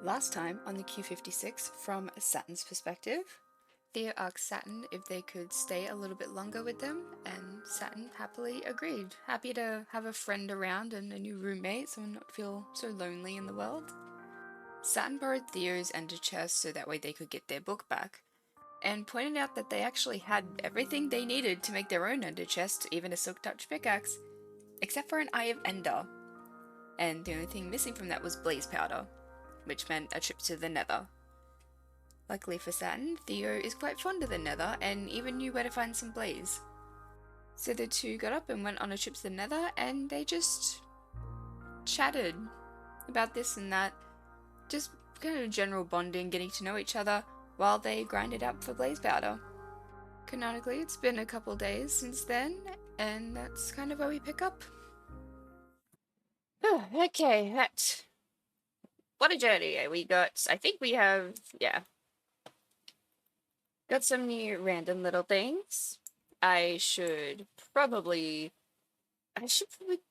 Last time on the Q56, from Satyn's perspective, Theo asked Satyn if they could stay a little bit longer with them, and Satyn happily agreed, happy to have a friend around and a new roommate so not feel so lonely in the world. Satyn borrowed Theo's ender chest so that way they could get their book back, and pointed out that they actually had everything they needed to make their own ender chest, even a silk touch pickaxe, except for an Eye of Ender, and the only thing missing from that was blaze powder, which meant a trip to the Nether. Luckily for Satyn, Theo is quite fond of the Nether and even knew where to find some blaze. So the two got up and went on a trip to the Nether, and they just chatted about this and that, just kind of general bonding, getting to know each other while they grinded up for blaze powder. Canonically, it's been a couple days since then, and that's kind of where we pick up. Okay, that. What a journey we got. I think we have, yeah, got some new random little things. I should probably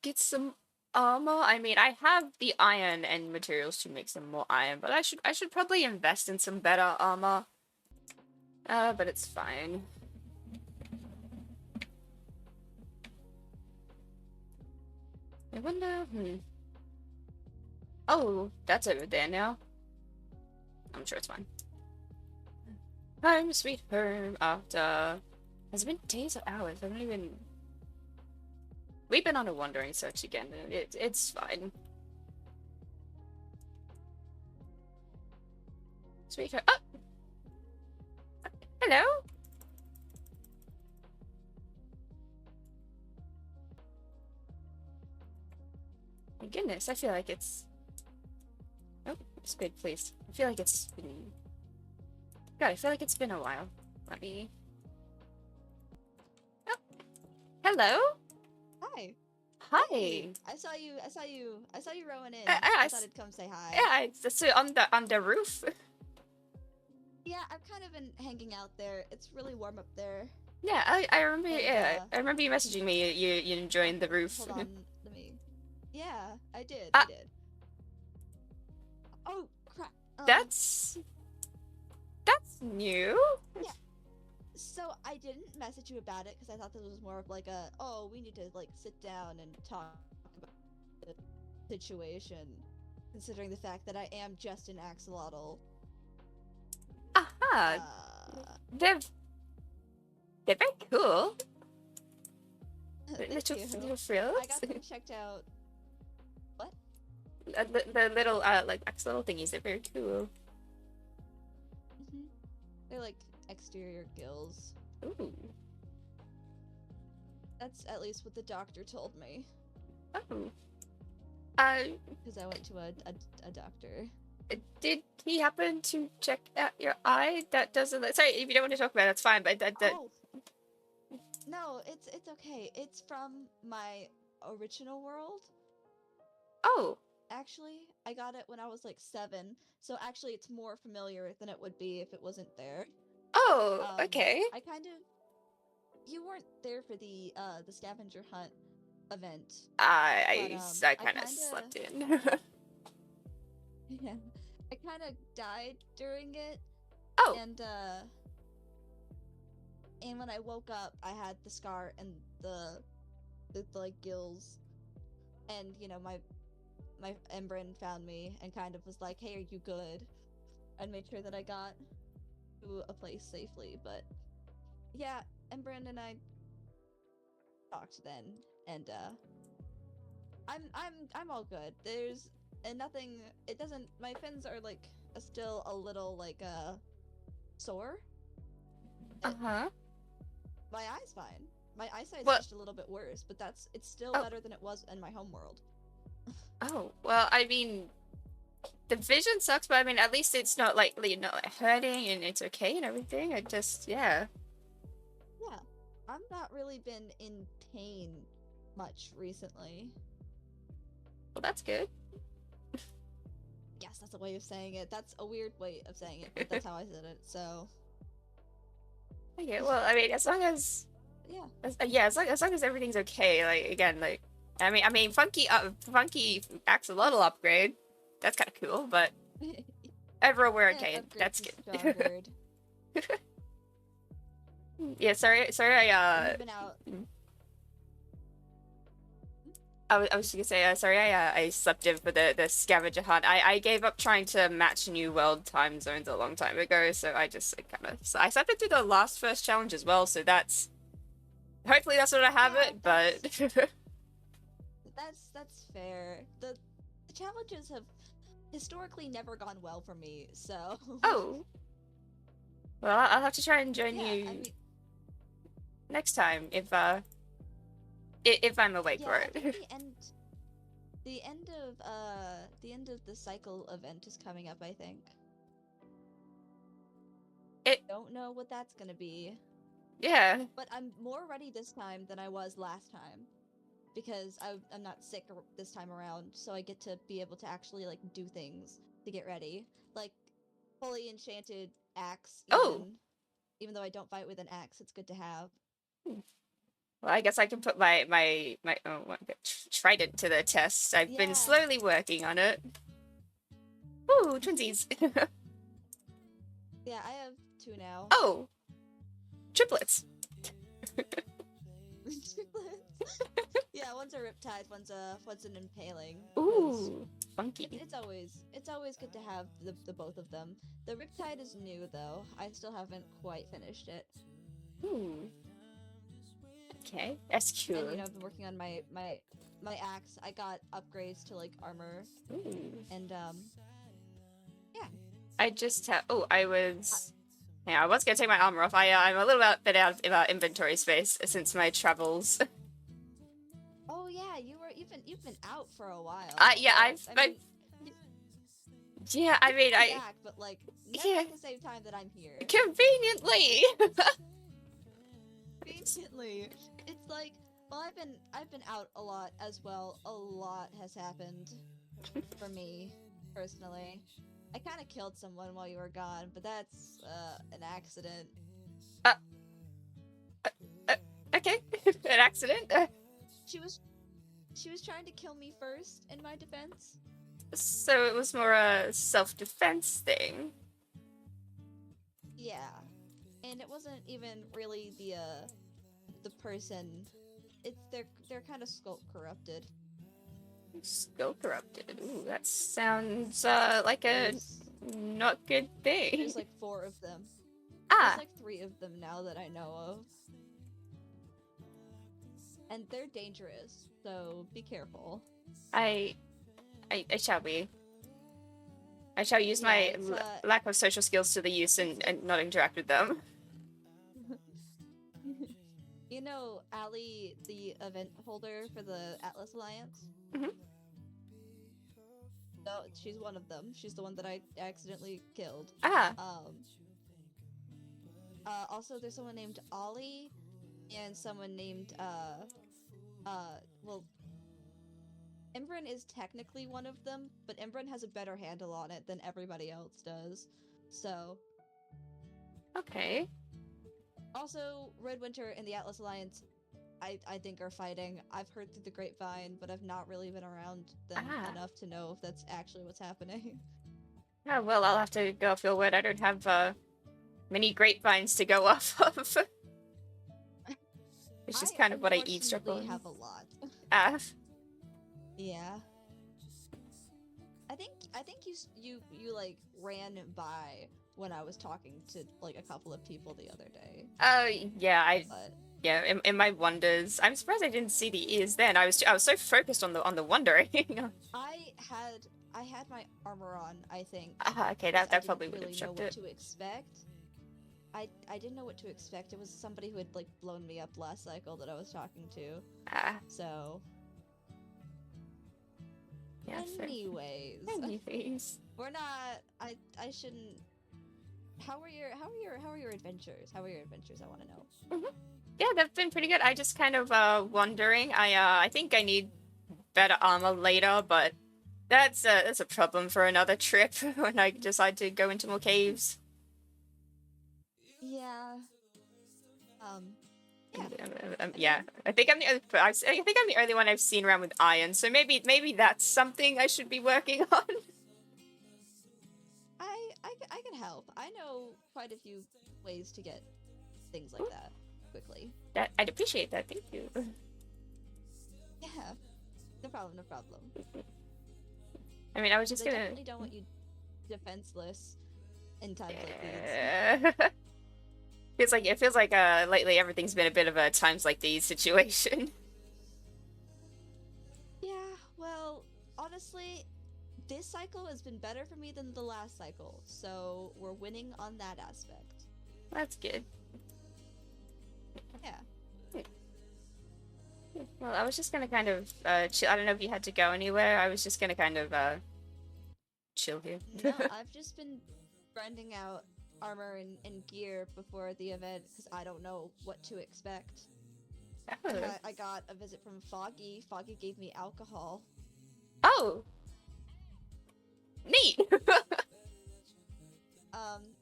get some armor. I mean, I have the iron and materials to make some more iron, but I should probably invest in some better armor. But it's fine. I wonder, Oh, that's over there now. I'm sure it's fine. Home, sweet home, after... Has it been days or hours? I don't even... We've been on a wandering search again, and it's fine. Sweet home... Oh! Hello? My goodness, I feel like it's... Oh, it's good, please. I feel like it's been... God, I feel like it's been a while. Let me... Oh, hello? Hi. Hi. Hey, I saw you rowing in. I I thought I'd come say hi. Yeah, it's on the roof. Yeah, I've kind of been hanging out there. It's really warm up there. Yeah, I remember. And, Yeah, I remember you messaging me. You enjoying the roof. Hold on, let me. Yeah, I did. Ah, I did. Oh crap. that's new. Yeah. So I didn't message you about it because I thought this was more of like a, oh, we need to like sit down and talk about the situation, considering the fact that I am just an axolotl. Aha, they're they're very cool. Thank you. Little frills. I got them checked out. What? The little like axolotl thingies. They're very cool. They're like exterior gills. Ooh. That's at least what the doctor told me. Oh. Because I went to a doctor. Did he happen to check out your eye? That doesn't. Sorry, if you don't want to talk about it, that's fine. But that. Oh. No, it's okay. It's from my original world. Oh. Actually, I got it when I was like 7, so actually it's more familiar than it would be if it wasn't there. Oh. Okay. I kind of. You weren't there for the scavenger hunt event. I I kind of kinda... slept in. Yeah. I kind of died during it. Oh. And when I woke up, I had the scar and the like gills, and you know my Embrin found me and kind of was like, "Hey, are you good?" And made sure that I got to a place safely. But yeah, Embrin and I talked then, and I'm all good. There's nothing. It doesn't. My fins are like still a little like sore. Uh-huh. My eye's fine. My eyesight's Well, just a little bit worse, but it's still oh. better than it was in my home world. Oh, well, I mean, the vision sucks, but I mean, at least it's not like, you know, like hurting and it's okay and everything. I just, yeah. Yeah, I've not really been in pain much recently. Well, that's good. Yes, that's a way of saying it. That's a weird way of saying it, but that's how I said it, so... Okay, well, I mean, as long as... Yeah. As long as everything's okay, like, again, like... funky axolotl upgrade. That's kind of cool, but... Overall, we're Yeah, okay, and upgrade that's to good. Starbird. Yeah, sorry, And you've been out. I was gonna say, sorry, I slept in for the scavenger hunt. I gave up trying to match New World time zones a long time ago, so I just kind of, so I slept into the first challenge as well, so that's, hopefully that's what I have Yeah, it, but that's fair. The challenges have historically never gone well for me, so oh, well, I'll have to try and join yeah, I you mean, next time if I'm awake yeah, for I think it. the end of the cycle event is coming up, I think. It, Don't know what that's gonna be, yeah. but I'm more ready this time than I was last time because I'm not sick this time around, so I get to be able to actually like do things to get ready, like fully enchanted axe. Oh, Even though I don't fight with an axe, it's good to have. well, I guess I can put my oh, trident to the test. I've been Yeah, slowly working on it. Ooh, twinsies. yeah, I have two now. Oh, triplets. Yeah, one's a riptide, one's an impaling. 'Cause Ooh, funky. it's always good to have the both of them. The riptide is new though. I still haven't quite finished it. Ooh, okay, that's And cool. I've been working on my axe. I got upgrades to like armor Ooh. and yeah. I just have. Oh, I was. Yeah, I was gonna take my armor off. I'm a little bit out of inventory space since my travels. Oh yeah, you've been out for a while. Yeah, Well, I mean, yeah, I mean, you're back, but like never yeah, at the same time that I'm here. conveniently. Conveniently, it's like, well, I've been out a lot as well. A lot has happened for me personally. I kind of killed someone while you were gone, but that's an accident. uh, uh, okay, an accident. She was she was trying to kill me first in my defense. So it was more a self-defense thing. Yeah. And it wasn't even really the person. It's they're kind of scope corrupted. Skill corrupted. Ooh, that sounds like a There's not good thing. there's like four of them. There's Ah, like three of them now that I know of. And they're dangerous, so be careful. I, I shall be. I shall use Yeah, my it's lack of social skills to the use and not interact with them. you know Ali, the event holder for the Atlas Alliance? Mhm. No, she's one of them. She's the one that I accidentally killed. Ah, Also there's someone named Ollie and someone named well, Imran is technically one of them, but Imran has a better handle on it than everybody else does. So, okay. also Red Winter and the Atlas Alliance I think are fighting. I've heard through the grapevine, but I've not really been around them Ah. enough to know if that's actually what's happening. Oh, well, I'll have to go off your word. I don't have many grapevines to go off of. It's just I kind of what I eavesdrop unfortunately on. have a lot. Ah. Yeah. I think you like ran by when I was talking to like a couple of people the other day. Yeah, But yeah, in my wonders. I'm surprised I didn't see the ears then. I was so focused on the wondering. I had my armor on, I think, Ah, okay, because I that didn't probably would really know obstruct what it. to expect. I didn't know what to expect. It was somebody who had like blown me up last cycle that I was talking to. Ah, So, yeah, fair. anyways, we're not. I shouldn't. How are your adventures? How are your adventures? I want to know. Mhm. Yeah, they've been pretty good. I just kind of wondering. I think I need better armor later, but that's a problem for another trip when I decide to go into more caves. Yeah. Yeah. Yeah, I think I think I'm the only one I've seen around with iron. So maybe that's something I should be working on. I can help. I know quite a few ways to get things like Ooh, that quickly. that I'd appreciate that. Thank you. Yeah, no problem, no problem. I mean, I was Because just I gonna. definitely don't want you defenseless in times like these. Yeah. It feels like lately everything's been a bit of a times like these situation. Yeah, well, honestly, this cycle has been better for me than the last cycle, so we're winning on that aspect. That's good. Yeah. Well, I was just gonna kind of chill. I don't know if you had to go anywhere. I was just gonna kind of chill here. No, I've just been grinding out armor and gear before the event because I don't know what to expect. And Oh. I got a visit from Foggy. Foggy gave me alcohol. Oh, neat.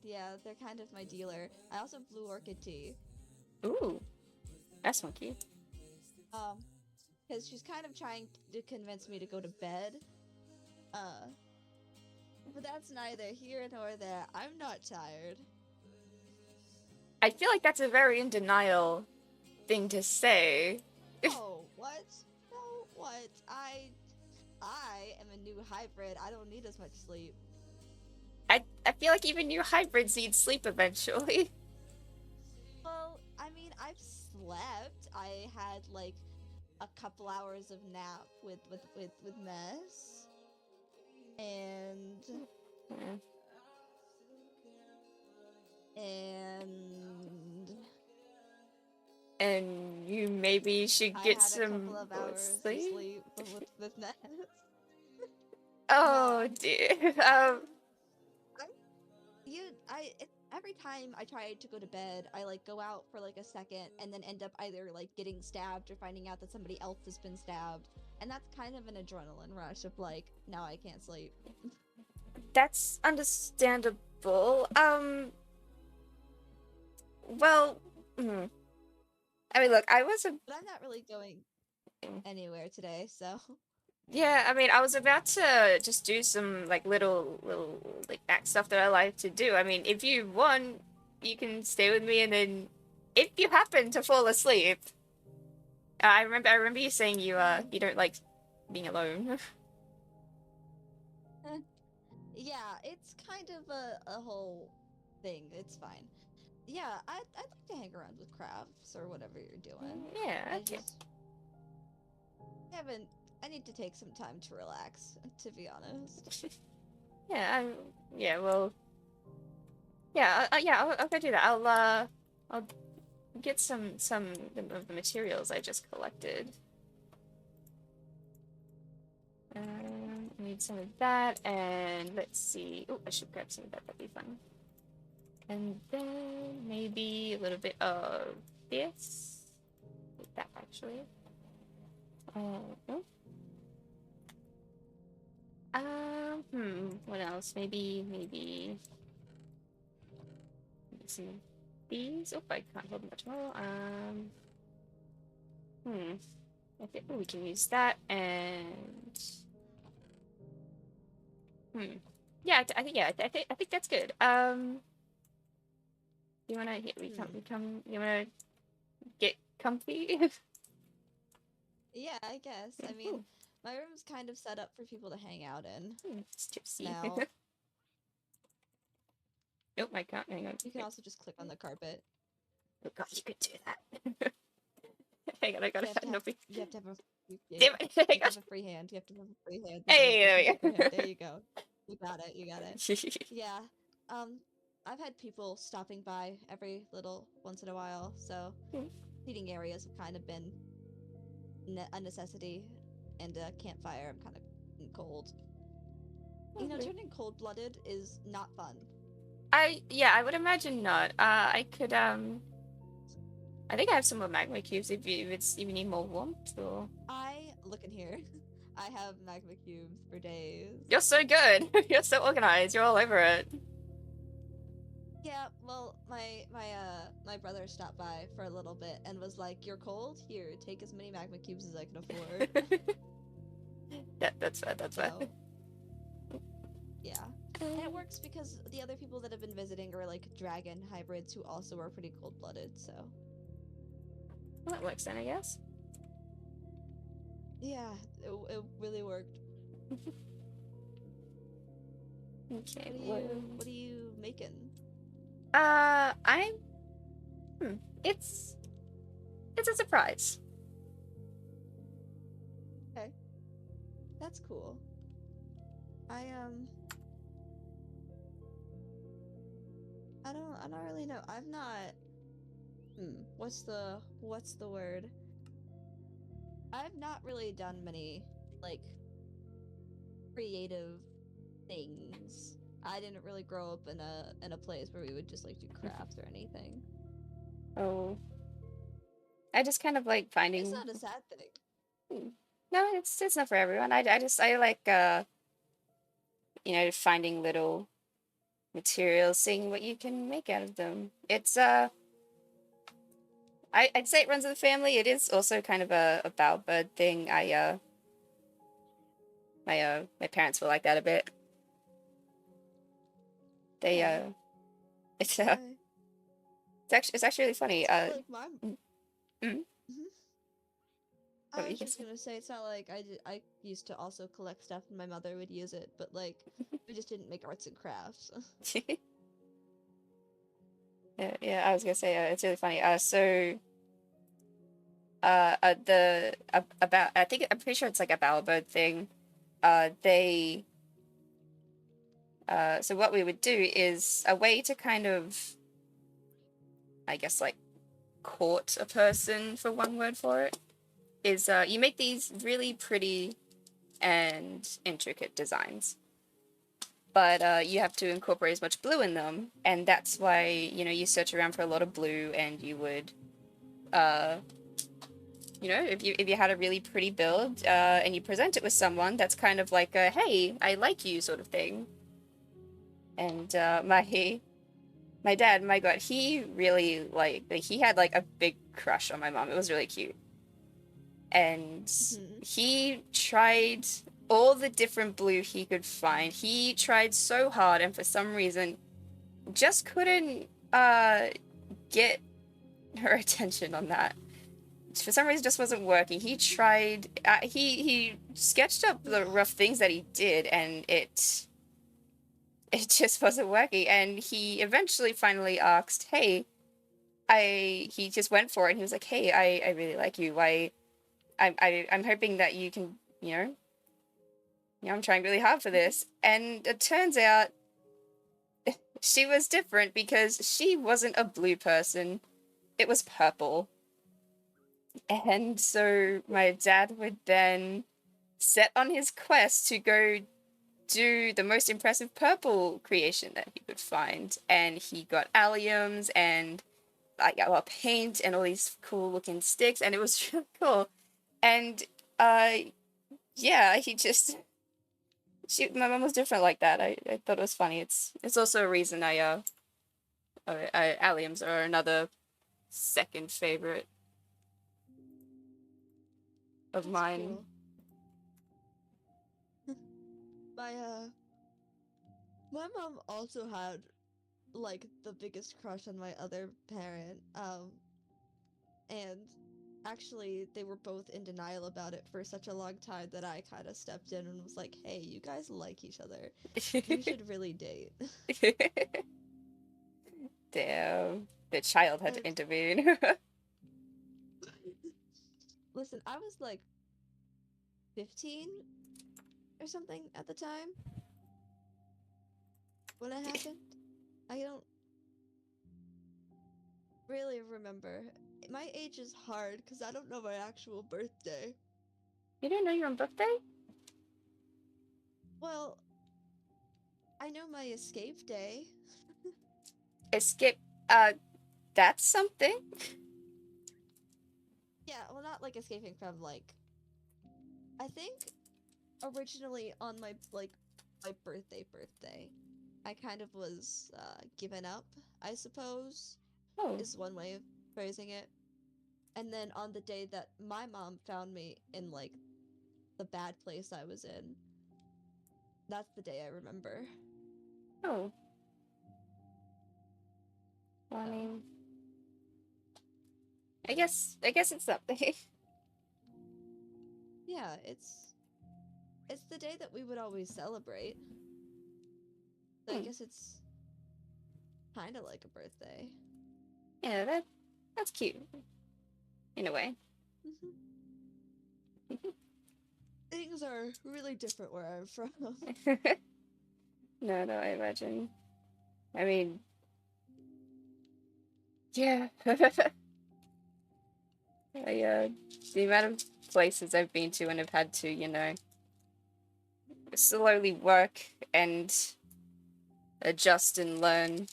Yeah, they're kind of my dealer. I also have blue orchid tea. Ooh, that's funky. Um, because she's kind of trying to convince me to go to bed. Uh, but that's neither here nor there. I'm not tired. I feel like that's a very in denial thing to say. Oh, what? No, what? I am a new hybrid. I don't need as much sleep. I feel like even new hybrids need sleep eventually. Well, I mean, I've slept. I had like a couple hours of nap with Mess, and Yeah. and And you maybe should I get had a some couple of more hours of sleep. sleep with Mess. No, Oh dear. I every time I try to go to bed, I like go out for like a second and then end up either like getting stabbed or finding out that somebody else has been stabbed. And that's kind of an adrenaline rush of like, now I can't sleep. That's understandable. Well, I mean, look, I was a But I'm not really going anywhere today, so yeah. I mean, I was about to just do some like little like back stuff that I like to do. I mean, if you want, you can stay with me, and then if you happen to fall asleep, I remember you saying you don't like being alone. yeah, it's kind of a whole thing. It's fine. Yeah, I'd like to hang around with crafts or whatever you're doing. Yeah. I Okay. just haven't. I need to take some time to relax, to be honest. Yeah. Yeah. Well. Yeah. Yeah. I'll go do that. I'll get some of the materials I just collected. I need some of that, and let's see. Oh, I should grab some of that. That'd be fun. And then maybe a little bit of this. Like that, actually. Oh. What else? Maybe. Let's see. These. Oh, I can't hold much more. I think we can use that, and yeah, I think yeah, I think that's good. You wanna you wanna get comfy? Yeah, I guess. I mean, my room's kind of set up for people to hang out in. It's gypsy. Now, Nope, I can't. Hang on. you can also just click on the carpet. Oh god, you could do that. Hang on, I gotta You have to find have a big. you have to have a Damn it! you I have to got. have a free hand. You have to have a free hand. Hey, there we Free hand. go. There you go. You got it. You got it. Yeah. I've had people stopping by every little once in a while, so seating areas have kind of been a necessity, and a campfire. I'm kind of cold. You know, turning cold-blooded is not fun. Yeah, I would imagine not. I could I think I have some more magma cubes if you need more warmth or. I look in here. I have magma cubes for days. You're so good. You're so organized. You're all over it. Yeah, well, my brother stopped by for a little bit and was like, "You're cold? Here, take as many magma cubes as I can afford." Yeah, that's fair. That's fair. So, yeah. And it works because the other people that have been visiting are like dragon hybrids who also are pretty cold-blooded, so Well, that works then, I guess. yeah, it really worked. Okay, What are you making? I'm. Hmm, it's it's a surprise. Okay, that's cool. I I don't really know. I've not what's the word? I've not really done many like creative things. I didn't really grow up in a place where we would just like do crafts or anything. Oh, I just kind of like It's finding. not a sad thing. Hmm, no, it's not for everyone. I like finding little materials, seeing what you can make out of them. It's I'd say it runs in the family. It is also kind of a bowerbird thing. My parents were like that a bit. They Okay. it's I it's actually really funny. it's not like my Mm, mm, Mhm. what I were you was gonna just say? gonna say it's not like I used to also collect stuff and my mother would use it, but like we just didn't make arts and crafts. Yeah, I was gonna say it's really funny. The about I think I'm pretty sure it's like a bowerbird thing. They So what we would do is a way to kind of, I guess, like court a person, for one word for it, is you make these really pretty and intricate designs, but you have to incorporate as much blue in them, and that's why you search around for a lot of blue, and you would uh, if you had a really pretty build and you present it with someone, that's kind of like a hey, I like you sort of thing. And my dad, my god, he really like he had like a big crush on my mom. It was really cute. And Mhm. he tried all the different blue he could find. He tried so hard, and for some reason just couldn't get her attention on that. For some reason just wasn't working. He tried he sketched up the rough things that he did, and it just wasn't working. And he eventually finally asked, hey, he just went for it, and he was like, hey, I really like you. I'm hoping that you can, I'm trying really hard for this. And it turns out she was different because she wasn't a blue person, it was purple. And so my dad would then set on his quest to go do the most impressive purple creation that he could find. And he got alliums and like paint and all these cool looking sticks, and it was really cool. And uh yeah, my mom was different like that. I thought it was funny. It's also a reason alliums are another second favorite of That's mine. cool. My my mom also had like the biggest crush on my other parent. And actually they were both in denial about it for such a long time that I kind of stepped in and was like, "Hey, you guys like each other. You should really date." Damn, the child had to And intervene. listen, I was like 15 or something at the time when it happened. I don't really remember. My age is hard because I don't know my actual birthday. You don't know your own birthday? Well, I know my escape day. Escape. Uh, that's something. Yeah, well, not like escaping from like. I think originally on my my birthday, I kind of was given up, I suppose, Oh, is one way of phrasing it. And then on the day that my mom found me in like the bad place I was in, that's the day I remember. Oh, well, I So mean, I guess it's something. yeah, it's the day that we would always celebrate. So I Hmm. guess it's kind of like a birthday. Yeah, that's cute in a way. Mhm. Things are really different where I'm from. No, no, I imagine. I mean, yeah. The amount of places I've been to and have had to, slowly work and adjust and learn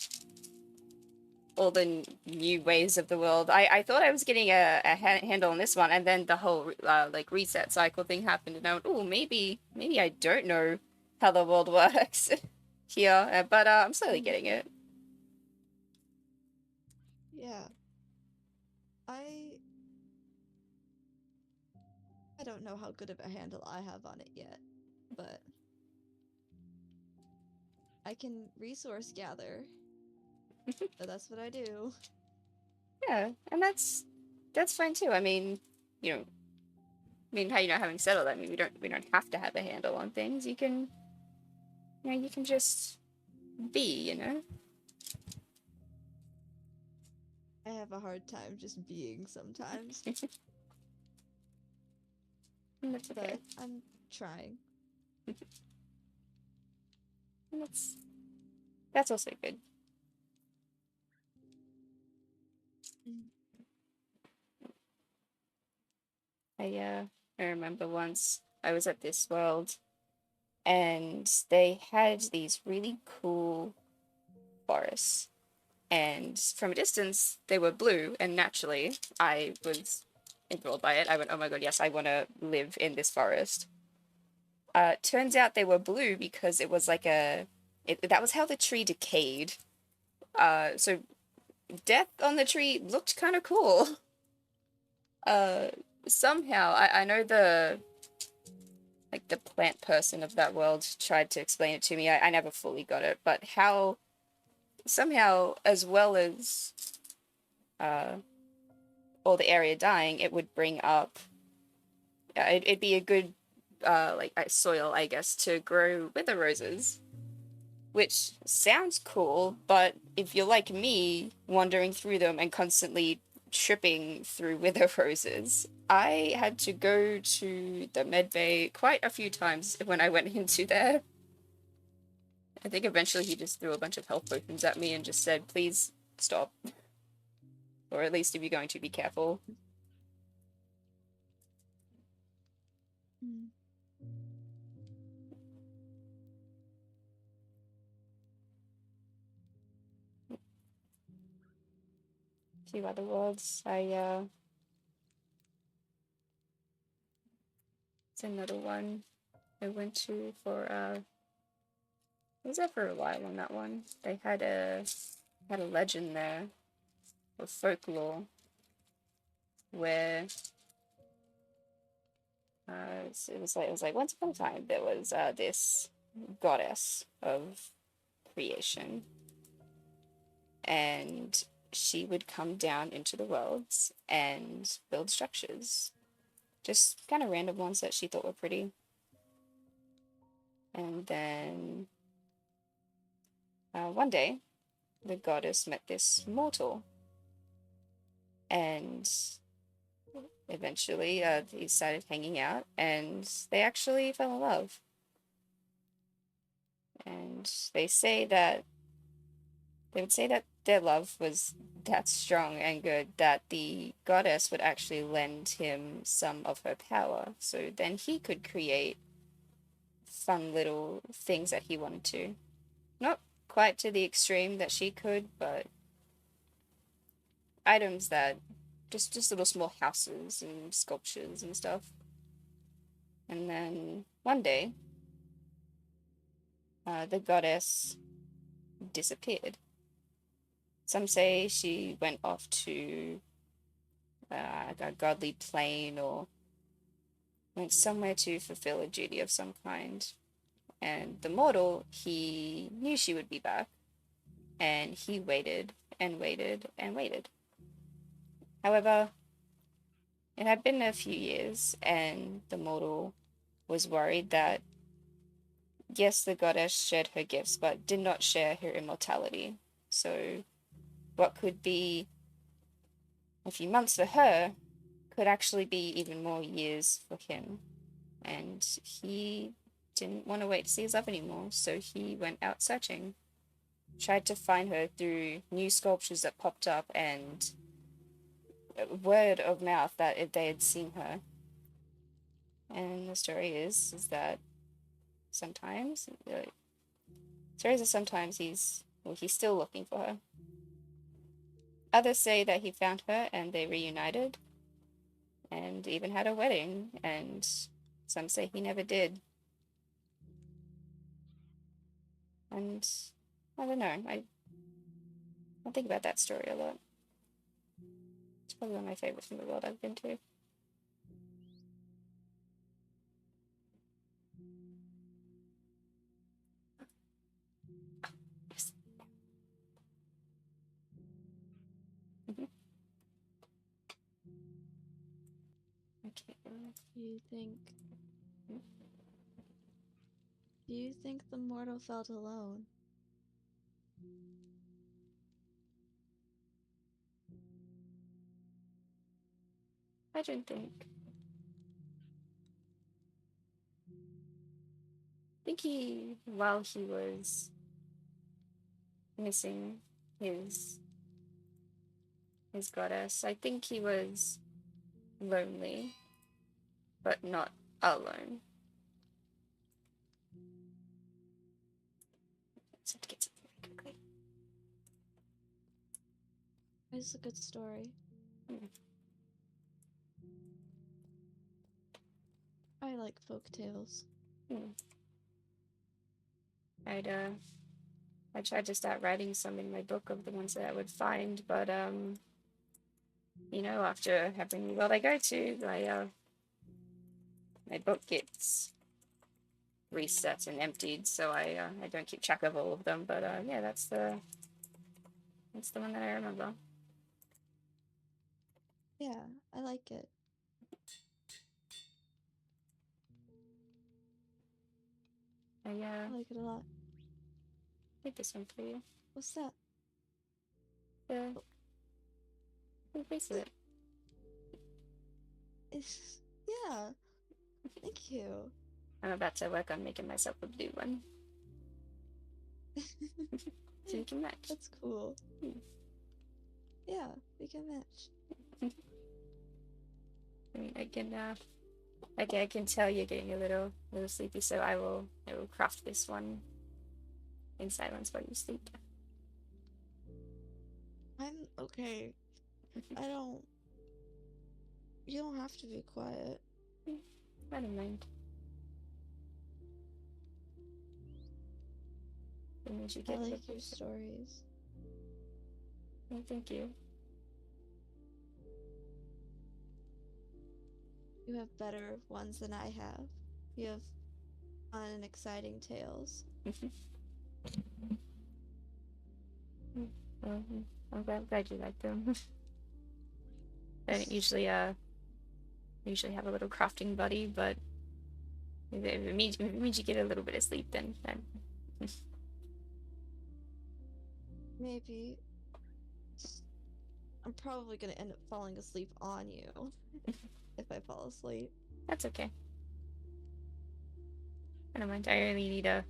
all the new ways of the world. I thought I was getting a handle on this one, and then the whole like reset cycle thing happened, and I went, oh, maybe I don't know how the world works here, but I'm slowly Mm. getting it. Yeah, I I don't know how good of a handle I have on it yet, but I can resource gather. So that's what I do. Yeah, and that's fine too. I mean, you know, how having settled, I mean, we don't have to have a handle on things. You can just be, I have a hard time just being sometimes, And that's okay. but I'm trying. And that's also good. Mm. I remember once I was at this world and they had these really cool forests. And from a distance, they were blue, and naturally, I was enthralled by it. I went, oh my god, yes, I want to live in this forest. Turns out they were blue because it was like that was how the tree decayed. So death on the tree looked kind of cool. Uh, Somehow, I know the plant person of that world tried to explain it to me. I never fully got it, but how somehow, as well as uh, all the area dying, it would bring up. It'd be a good soil, I guess, to grow wither roses, which sounds cool. But if you're like me, wandering through them and constantly tripping through wither roses, I had to go to the med bay quite a few times when I went into there. I think eventually he just threw a bunch of health potions at me and just said, please stop. Or at least if you're going to, be careful. Mm. A few other worlds. It's another one I went to for, I was there for a while on that one. They had a legend there, or folklore, where it was like once upon a time there was this goddess of creation, and she would come down into the worlds and build structures, just kind of random ones that she thought were pretty. And then one day, the goddess met this mortal, and eventually they started hanging out, and they actually fell in love. And they would say that their love was that strong and good that the goddess would actually lend him some of her power, so then he could create fun little things that he wanted to. Not quite to the extreme that she could, but items that just little small houses and sculptures and stuff. And then one day, the goddess disappeared. Some say she went off to a godly plane or went somewhere to fulfill a duty of some kind. And the mortal, he knew she would be back, and he waited and waited and waited. However, it had been a few years, and the mortal was worried that, yes, the goddess shared her gifts, but did not share her immortality. So, what could be a few months for her could actually be even more years for him. And he didn't want to wait to see his love anymore, so he went out searching. Tried to find her through new sculptures that popped up and word of mouth that if they had seen her. And the story is that sometimes, stories are sometimes he's still looking for her. Others say that he found her and they reunited and even had a wedding, and some say he never did. And I don't know, I think about that story a lot. It's probably one of my favorites in the world I've been to. Yes. Mm-hmm. Okay. Do you think do you think the mortal felt alone? I don't think. I think while he was missing his his goddess, I think he was lonely, but not alone. Just have to get something really quickly. It's a good story. Hmm. I like folk tales. Hmm. I'd I tried to start writing some in my book of the ones that I would find, but after every world I go to, my book gets reset and emptied, so I don't keep track of all of them. But yeah, that's the one that I remember. Yeah, I like it. I I like it a lot. think this one for you. What's that? The, Oh, the bracelet. it's, yeah, thank you. I'm about to work on making myself a blue one, so you can match. That's cool. Hmm. Yeah, we can match. I can okay, I can tell you're getting a little sleepy, so I will craft this one in silence while you sleep. I'm okay. I don't. You don't have to be quiet. I don't mind. It means you I get a little like your stories. oh, thank you. You have better ones than I have. You have fun and exciting tales. Well, I'm glad you like them. I don't usually have a little crafting buddy, but if it means you get a little bit of sleep, then Maybe I'm probably gonna end up falling asleep on you if I fall asleep. that's okay. I don't mind. I really need a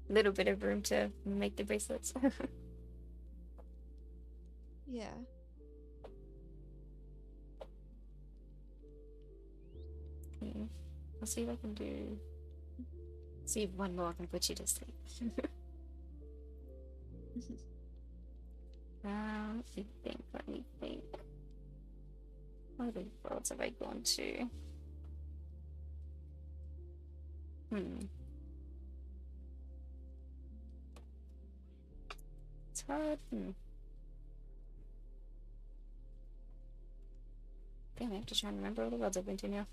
little bit of room to make the bracelets. Yeah. I'll see if I can see if one more can put you to sleep. Let me think. Let me think. What other worlds have I gone to? Hmm. It's hard. Damn, I have to try and remember all the worlds I've been to now.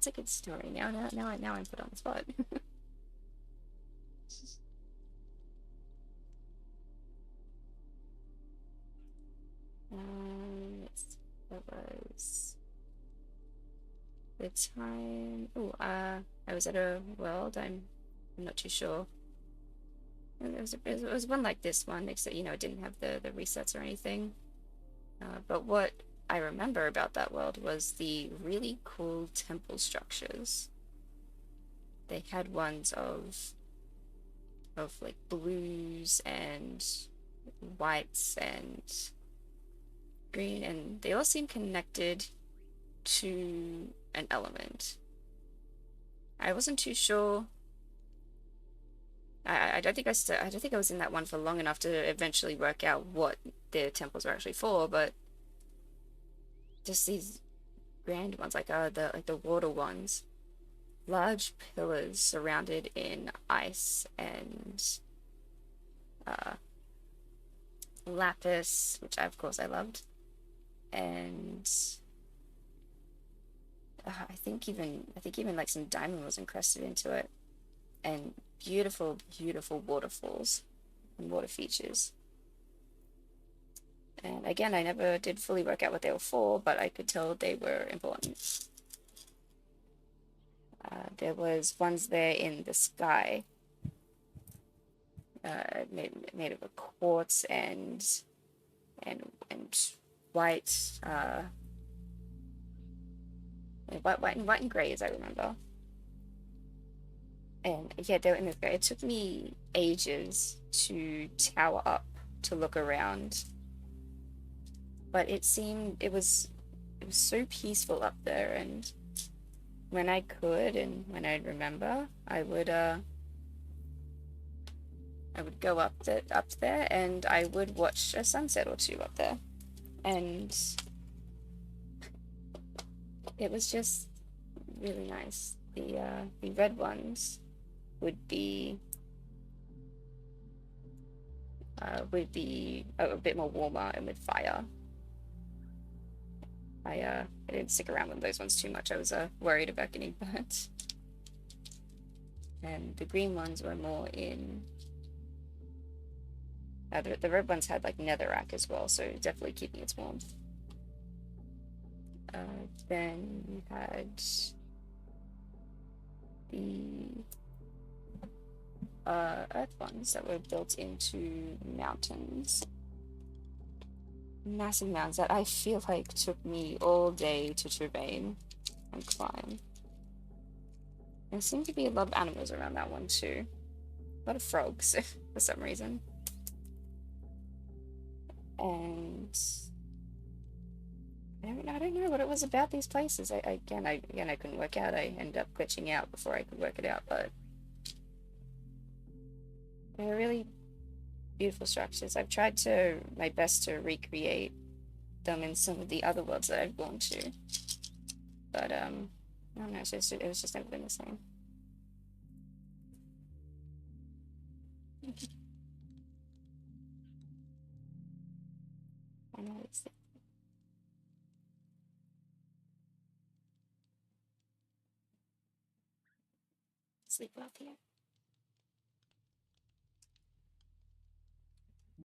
that's a good story. Now I'm put on the spot. Yes, that was the time. Oh, I was at a world. I'm not too sure. It was one like this one, except it didn't have the resets or anything. But what I remember about that world was the really cool temple structures. They had ones of like blues and whites and green, and they all seem connected to an element. I wasn't too sure. I don't think I don't think I was in that one for long enough to eventually work out what the temples were actually for, but just these grand ones, the water ones, large pillars surrounded in ice and uh, lapis, which of course I loved, and I think even like some diamond was encrusted into it, and beautiful, beautiful waterfalls and water features. And again, I never did fully work out what they were for, but I could tell they were important. There was ones there in the sky, made of a quartz and white, white and gray, as I remember. And yeah, they were in the sky. It took me ages to tower up to look around, but it was so peaceful up there. And when I could and when I'd remember, I would go up there and I would watch a sunset or two up there. And it was just really nice. The red ones would be a bit more warmer and with fire. I didn't stick around with those ones too much. I was worried about getting burnt. And the green ones were more in. The red ones had like netherrack as well, so definitely keeping its warmth. Then you had the earth ones that were built into mountains. Massive mountains that I feel like took me all day to terrain and climb. There seemed to be a lot of animals around that one too. A lot of frogs for some reason. And I don't know what it was about these places. I couldn't work out. I ended up glitching out before I could work it out, but they were really beautiful structures. I've tried my best to recreate them in some of the other worlds that I've gone to, but I don't know. It was just never been the same. I know it's sleep well, Theo.